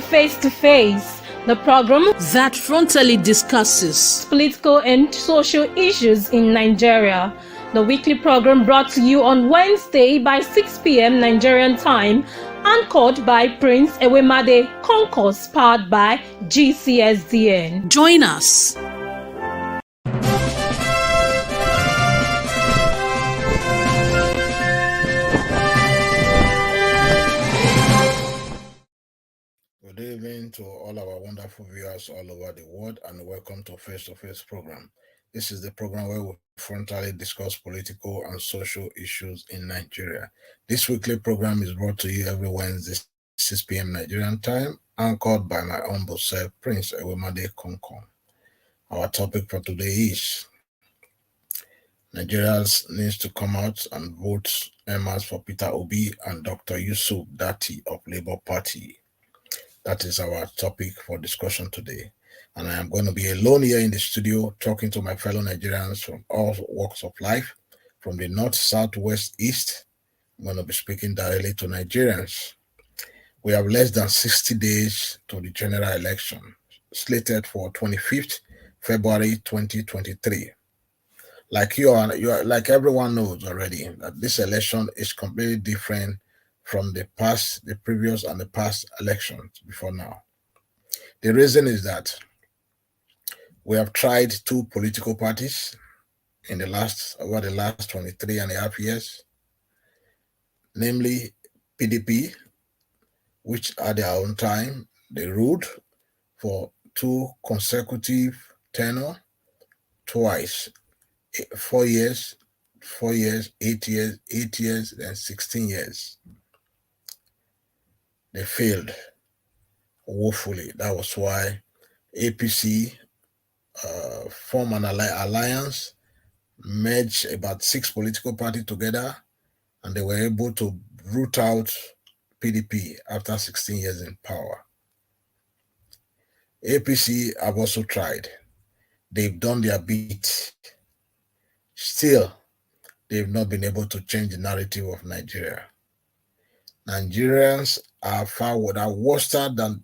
to Face, the program that frontally discusses political and social issues in Nigeria. The weekly program brought to you on Wednesday by 6 p.m. Nigerian time, anchored by Prince Ewemade Concourse, powered by GCSDN. Join us. Good evening to all our wonderful viewers all over the world, and welcome to Face program. This is the program where we frontally discuss political and social issues in Nigeria. This weekly program is brought to you every Wednesday, 6 p.m. Nigerian time, anchored by my humble self, Prince Ewemade Concourse. Our topic for today is Nigerians needs to come out and vote emass for Peter Obi and Dr. Yusuf Datti of Labour Party. That is our topic for discussion today. And I am going to be alone here in the studio talking to my fellow Nigerians from all walks of life, from the north, south, west, east. I'm going to be speaking directly to Nigerians. We have less than 60 days to the general election, slated for 25th February 2023. Like like everyone knows already, that this election is completely different from the previous and the past elections before now. The reason is that we have tried two political parties over the last 23 and a half years, namely PDP, which at their own time, they ruled for two consecutive tenure, twice, 4 years, 8 years, and 16 years. They failed woefully. That was why APC formed an alliance, merged about 6 political parties together, and they were able to root out PDP after 16 years in power. APC have also tried. They've done their bit. Still, they've not been able to change the narrative of Nigeria. Nigerians are worse than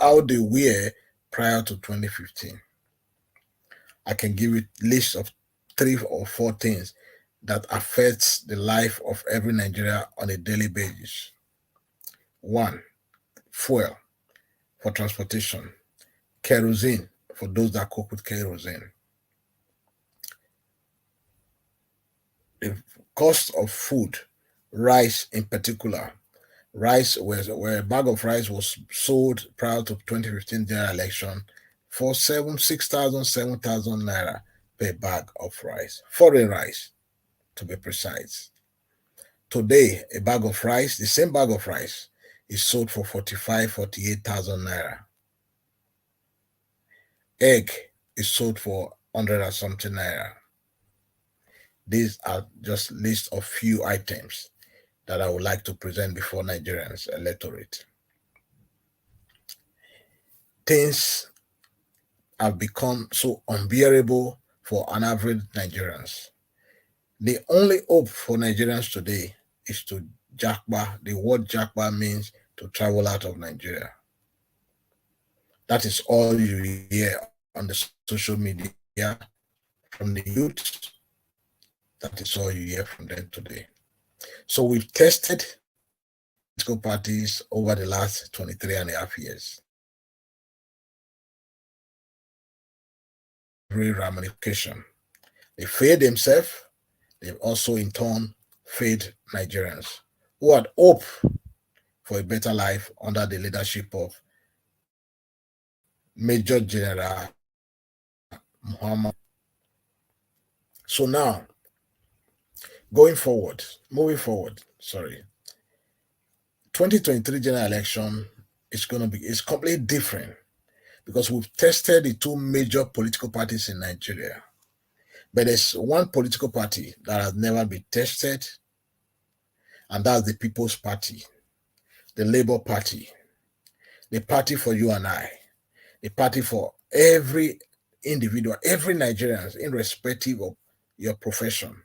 how they were prior to 2015. I can give you a list of 3 or 4 things that affects the life of every Nigerian on a daily basis. 1, fuel for transportation, kerosene for those that cook with kerosene. The cost of food, rice in particular. Rice where a bag of rice was sold prior to 2015 general election for 6,000, 7,000 naira per bag of rice, foreign rice to be precise. Today, a bag of rice, the same bag of rice, is sold for 45,000, 48,000 naira. Egg is sold for 100 or something naira. These are just list of few items that I would like to present before Nigerians electorate. Things have become so unbearable for an average Nigerians. The only hope for Nigerians today is to japa. The word japa means to travel out of Nigeria. That is all you hear on the social media from the youth. That is all you hear from them today. So we've tested political parties over the last 23 and a half years. Every ramification. They failed themselves. They've also in turn failed Nigerians who had hope for a better life under the leadership of Major General Muhammad. So now, moving forward, 2023 general election is completely different because we've tested the 2 major political parties in Nigeria. But there's one political party that has never been tested, and that's the People's Party, the Labour Party, the party for you and I, the party for every individual, every Nigerian, irrespective of your profession.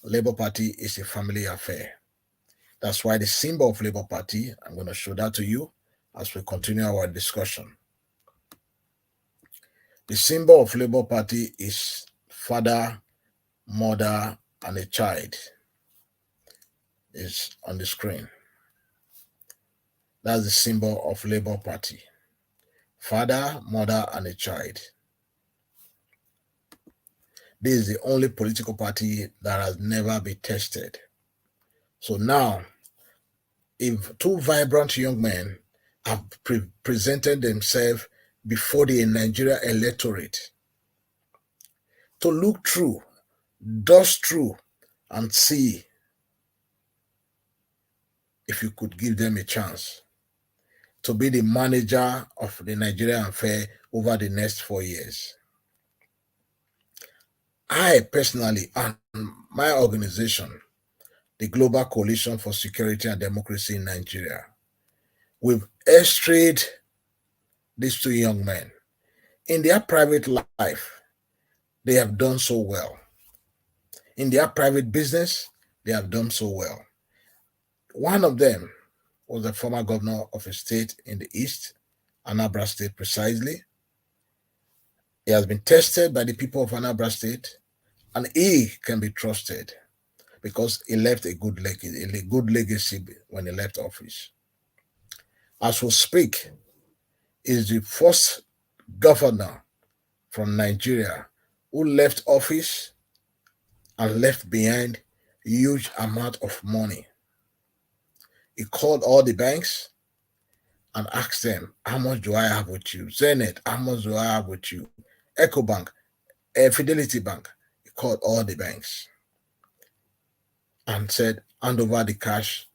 Labour Party is a family affair. That's why the symbol of Labour Party, I'm going to show that to you, as we continue our discussion. The symbol of Labour Party is father, mother, and a child. Is on the screen. That's the symbol of Labour Party. Father, mother, and a child. This is the only political party that has never been tested. So now, if two vibrant young men have presented themselves before the Nigeria electorate to look through, dust through, and see if you could give them a chance to be the manager of the Nigerian affair over the next 4 years. I personally, and my organization, the Global Coalition for Security and Democracy in Nigeria, we've estrayed these two young men. In their private life, they have done so well. In their private business, they have done so well. One of them was a former governor of a state in the East, Anambra State precisely. He has been tested by the people of Anambra State, and he can be trusted because he left a good legacy when he left office. As we speak, he is the first governor from Nigeria who left office and left behind a huge amount of money. He called all the banks and asked them, how much do I have with you? Zenith, how much do I have with you? EcoBank, Fidelity Bank. He called all the banks and said, hand over the cash,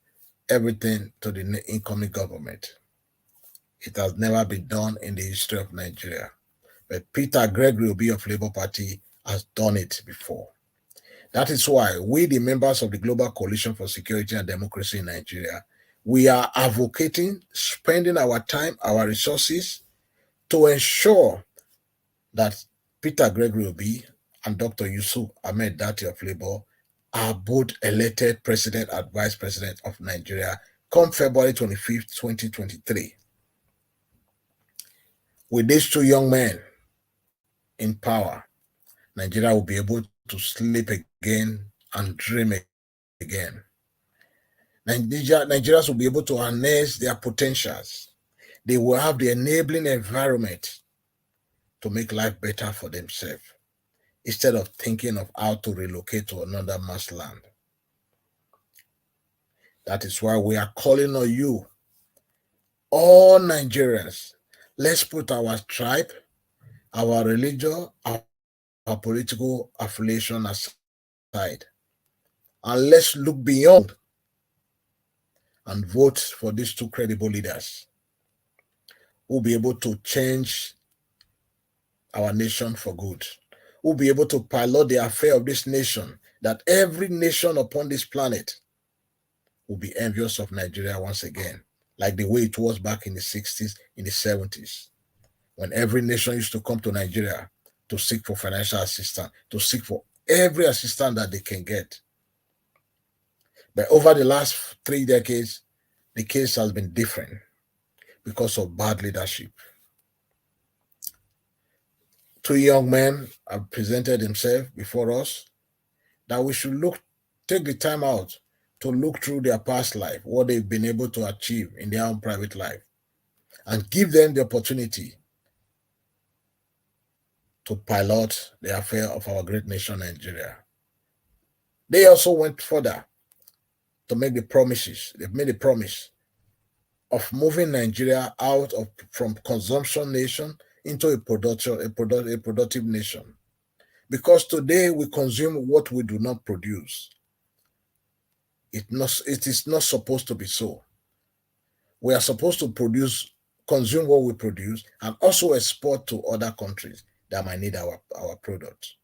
everything to the incoming government. It has never been done in the history of Nigeria. But Peter Obi of Labour Party has done it before. That is why we, the members of the Global Coalition for Security and Democracy in Nigeria, we are advocating, spending our time, our resources to ensure that Peter Obi and Dr. Yusuf Datti of Labour are both elected president and vice president of Nigeria come February 25th, 2023. With these two young men in power, Nigeria will be able to sleep again and dream again. Nigerians will be able to harness their potentials. They will have the enabling environment to make life better for themselves, instead of thinking of how to relocate to another man's land. That is why we are calling on you, all Nigerians. Let's put our tribe, our religion, our political affiliation aside, and let's look beyond and vote for these two credible leaders who will be able to change our nation for good, who will be able to pilot the affair of this nation, that every nation upon this planet will be envious of Nigeria once again, like the way it was back in the 60s, in the 70s, when every nation used to come to Nigeria to seek for financial assistance, to seek for every assistance that they can get. But over the last 3 decades, the case has been different because of bad leadership. Two young men have presented themselves before us that we should take the time out to look through their past life, what they've been able to achieve in their own private life, and give them the opportunity to pilot the affair of our great nation, Nigeria. They also went further to make the promises. They've made a promise of moving Nigeria out from consumption nation into a productive nation. Because today we consume what we do not produce. It is not supposed to be so. We are supposed to consume what we produce, and also export to other countries that might need our products.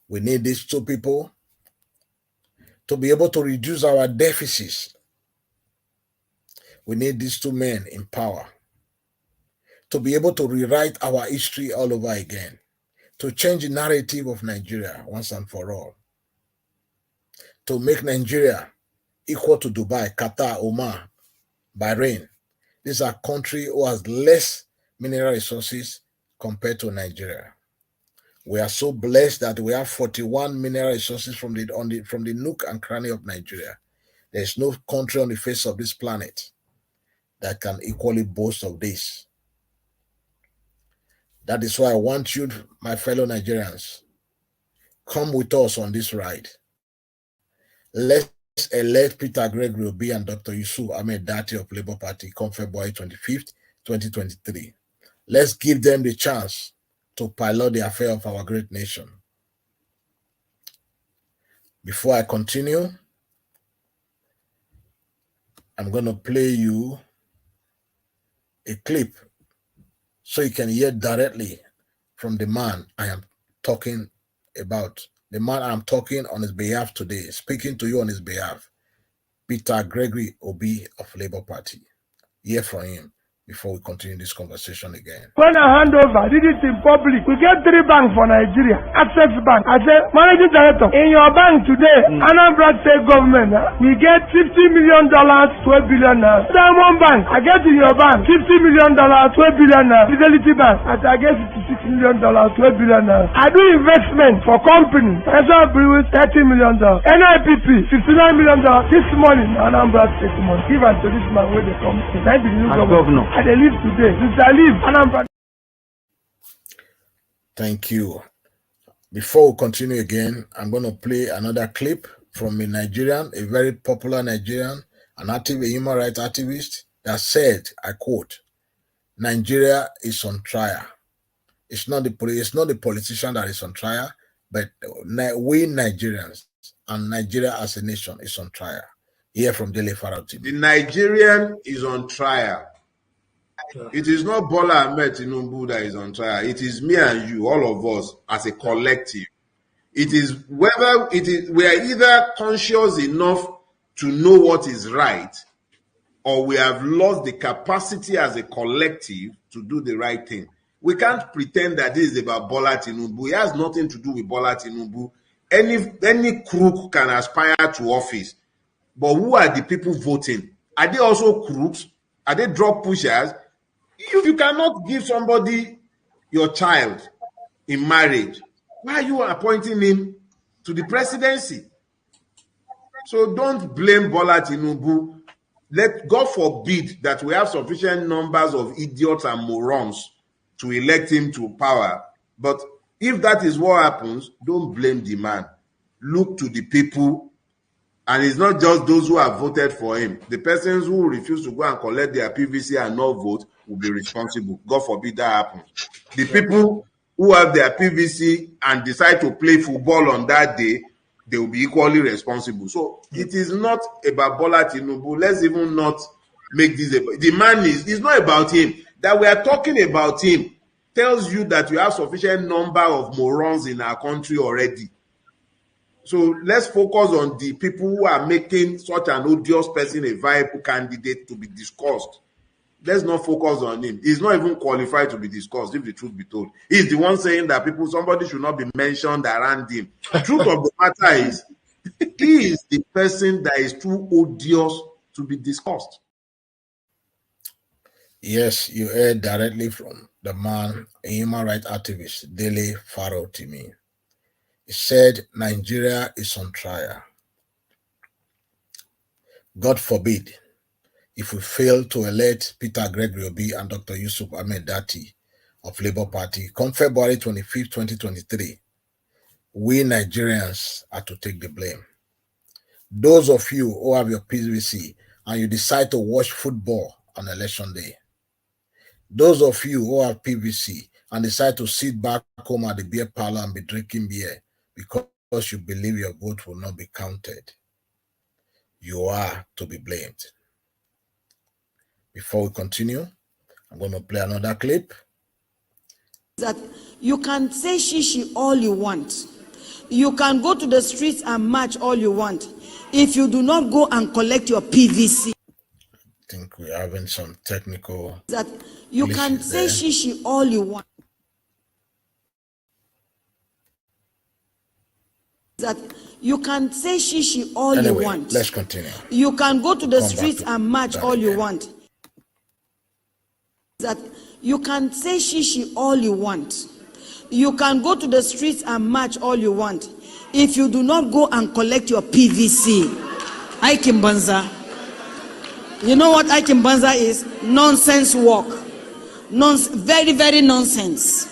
We need these two people to be able to reduce our deficits. We need these two men in power to be able to rewrite our history all over again, to change the narrative of Nigeria once and for all, to make Nigeria equal to Dubai, Qatar, Oman, Bahrain. These are countries who has less mineral resources compared to Nigeria. We are so blessed that we have 41 mineral resources from the nook and cranny of Nigeria. There is no country on the face of this planet that can equally boast of this. That is why I want you, my fellow Nigerians, come with us on this ride. Let's elect Peter Obi and Dr. Yusuf Datti of Labour Party come February 25th, 2023. Let's give them the chance to pilot the affair of our great nation. Before I continue, I'm going to play you a clip so you can hear directly from the man I am talking about, the man I'm talking on his behalf today, speaking to you on his behalf, Peter Obi of Labour Party. Hear from him before we continue this conversation again. When I hand over, I did it in public. We get 3 banks for Nigeria. Access Bank. I said, Managing Director, in your bank today, Anambra State Government, we get $50 million, 12 billion. Diamond Bank, I get in your bank, $50 million, 12 billion. Fidelity Bank, I get $66 million, 12 billion. I do investment for companies. I saw Brewers, $30 million. NIPP, $59 million. This morning, Anambra State money. Give us to this man where they come. Thank the new governor. I live today. Since I live, Anambra. Thank you. Before we continue again, I'm going to play another clip from a Nigerian, a very popular Nigerian, a human rights activist that said, I quote, Nigeria is on trial. It's not the politician that is on trial, but we Nigerians and Nigeria as a nation is on trial. Hear from Dele Farao TV. The Nigerian is on trial. It is not Bola Ahmed Tinubu that is on trial. It is me and you, all of us, as a collective. It is whether we are either conscious enough to know what is right, or we have lost the capacity as a collective to do the right thing. We can't pretend that this is about Bola Tinubu. It has nothing to do with Bola Tinubu. Any crook can aspire to office. But who are the people voting? Are they also crooks? Are they drug pushers? You cannot give somebody your child in marriage, why are you appointing him to the presidency? So don't blame Bola Tinubu. God forbid that we have sufficient numbers of idiots and morons to elect him to power. But if that is what happens, don't blame the man. Look to the people. And it's not just those who have voted for him. The persons who refuse to go and collect their PVC and not vote will be responsible. God forbid that happens. The people who have their PVC and decide to play football on that day, they will be equally responsible. So it is not about Bola Tinubu. Let's even not make this about the man. It's not about him. That we are talking about him tells you that you have sufficient number of morons in our country already. So let's focus on the people who are making such an odious person a viable candidate to be discussed. Let's not focus on him. He's not even qualified to be discussed, if the truth be told. He's the one saying that somebody should not be mentioned around him. The truth of the matter is, he is the person that is too odious to be discussed. Yes, you heard directly from the man, a human rights activist, Dele Farao TV. He said Nigeria is on trial. God forbid if we fail to elect Peter Obi and Dr. Yusuf Datti of Labour Party come February 25th, 2023. We Nigerians are to take the blame. Those of you who have your PVC and you decide to watch football on election day, those of you who have PVC and decide to sit back home at the beer parlor and be drinking beer because you believe your vote will not be counted, you are to be blamed. Before we continue, I'm going to play another clip. That you can say shishi all you want. You can go to the streets and march all you want. If you do not go and collect your PVC. I think we're having some technical. That you can say shishi all you want. that you can say she all you want. Let's continue. You can go to the streets and march all you want. That you can say she all you want. You can go to the streets and march all you want. If you do not go and collect your PVC, Aikim Banza. You know what Aikim Banza is? Nonsense work. Very, very nonsense.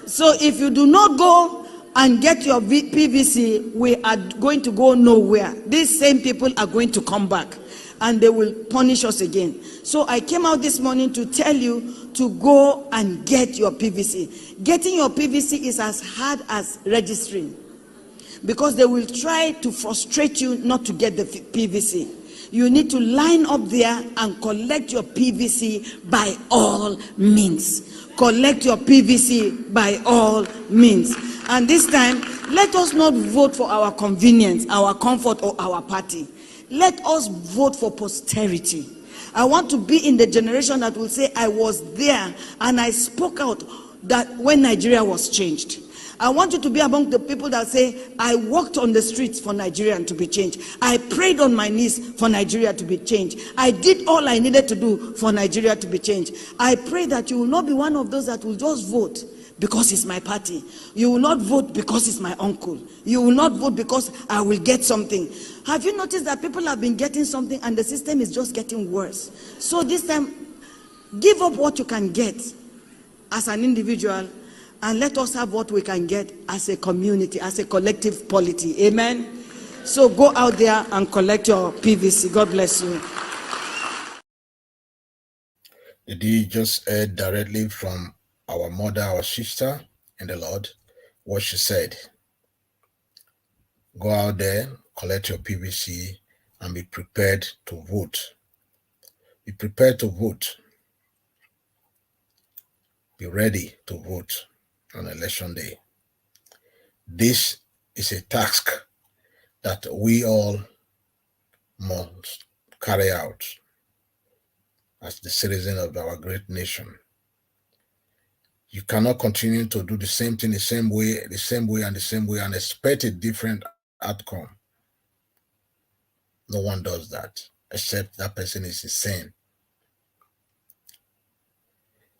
So if you do not go and get your PVC, we are going to go nowhere. These same people are going to come back and they will punish us again. So I came out this morning to tell you to go and get your PVC. Getting your PVC is as hard as registering, because they will try to frustrate you not to get the PVC. You need to line up there and collect your PVC by all means. Collect your PVC by all means. And this time, let us not vote for our convenience, our comfort, or our party. Let us vote for posterity. I want to be in the generation that will say, I was there and I spoke out that when Nigeria was changed. I want you to be among the people that say, I walked on the streets for Nigeria to be changed. I prayed on my knees for Nigeria to be changed. I did all I needed to do for Nigeria to be changed. I pray that you will not be one of those that will just vote because it's my party. You will not vote because it's my uncle. You will not vote because I will get something. Have you noticed that people have been getting something and the system is just getting worse? So this time, give up what you can get as an individual, and let us have what we can get as a community, as a collective polity. Amen? So go out there and collect your PVC. God bless you. Did you just heard directly from our mother, our sister in the Lord, what she said? Go out there, collect your PVC, and be prepared to vote. Be prepared to vote. Be ready to vote on election day. This is a task that we all must carry out as the citizen of our great nation. You cannot continue to do the same thing the same way and expect a different outcome. No one does that, except that person is insane.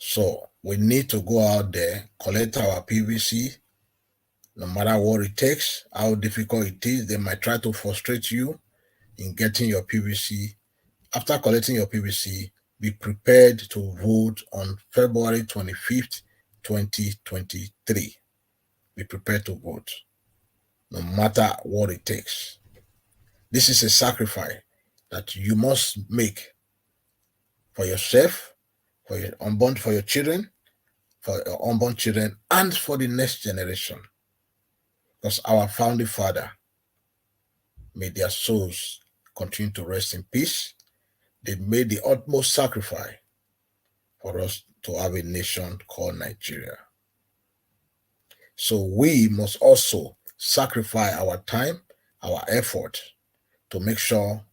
So we need to go out there, collect our PVC, no matter what it takes, how difficult it is. They might try to frustrate you in getting your PVC. After collecting your PVC, be prepared to vote on February 25th, 2023. Be prepared to vote, no matter what it takes. This is a sacrifice that you must make for yourself, for your unborn, for your children, for your unborn children, and for the next generation. Because our founding father, may their souls continue to rest in peace. They made the utmost sacrifice for us to have a nation called Nigeria. So we must also sacrifice our time, our effort, to make sure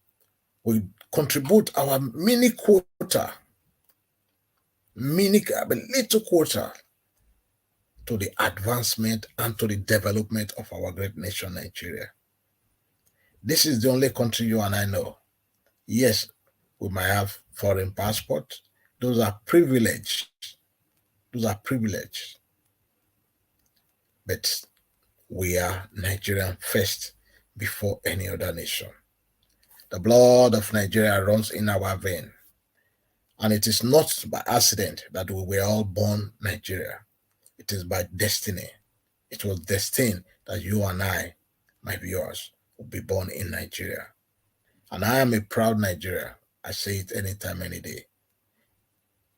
we contribute our mini quota, a little quota, to the advancement and to the development of our great nation, Nigeria. This is the only country you and I know. Yes, we might have foreign passports. Those are privileged. But we are Nigerian first before any other nation. The blood of Nigeria runs in our vein. And it is not by accident that we were all born Nigeria. It is by destiny. It was destined that you and I, my viewers, will be born in Nigeria. And I am a proud Nigerian. I say it anytime, any day.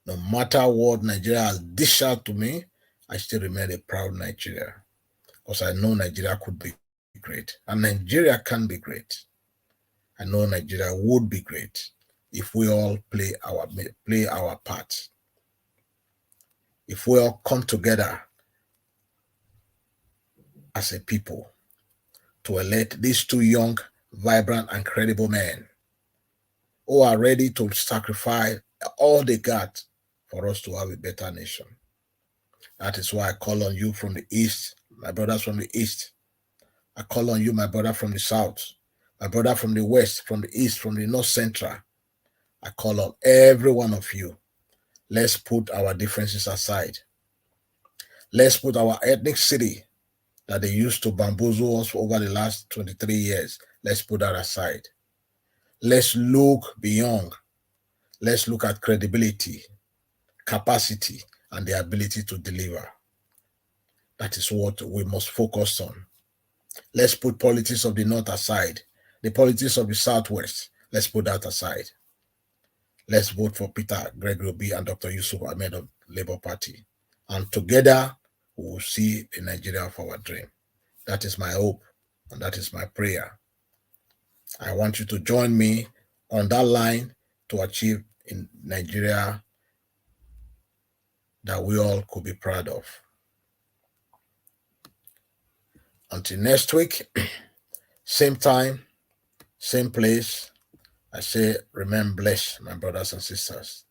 No matter what Nigeria has dished out to me, I still remain a proud Nigerian. Because I know Nigeria could be great. And Nigeria can be great. I know Nigeria would be great if we all play our part. If we all come together as a people to elect these two young, vibrant, and credible men who are ready to sacrifice all they got for us to have a better nation. That is why I call on you from the East, my brothers from the East. I call on you, my brother from the south, my brother from the west, from the east, from the north central. I call on every one of you. Let's put our differences aside. Let's put our ethnicity that they used to bamboozle us for over the last 23 years. Let's put that aside. Let's look beyond. Let's look at credibility, capacity, and the ability to deliver. That is what we must focus on. Let's put politics of the north aside. The politics of the southwest, let's put that aside. Let's vote for Peter Obi and Dr. Yusuf Ahmed of Labour Party. And together, we will see a Nigeria of our dream. That is my hope, and that is my prayer. I want you to join me on that line to achieve in Nigeria that we all could be proud of. Until next week, same time, same place, I say remain blessed, my brothers and sisters.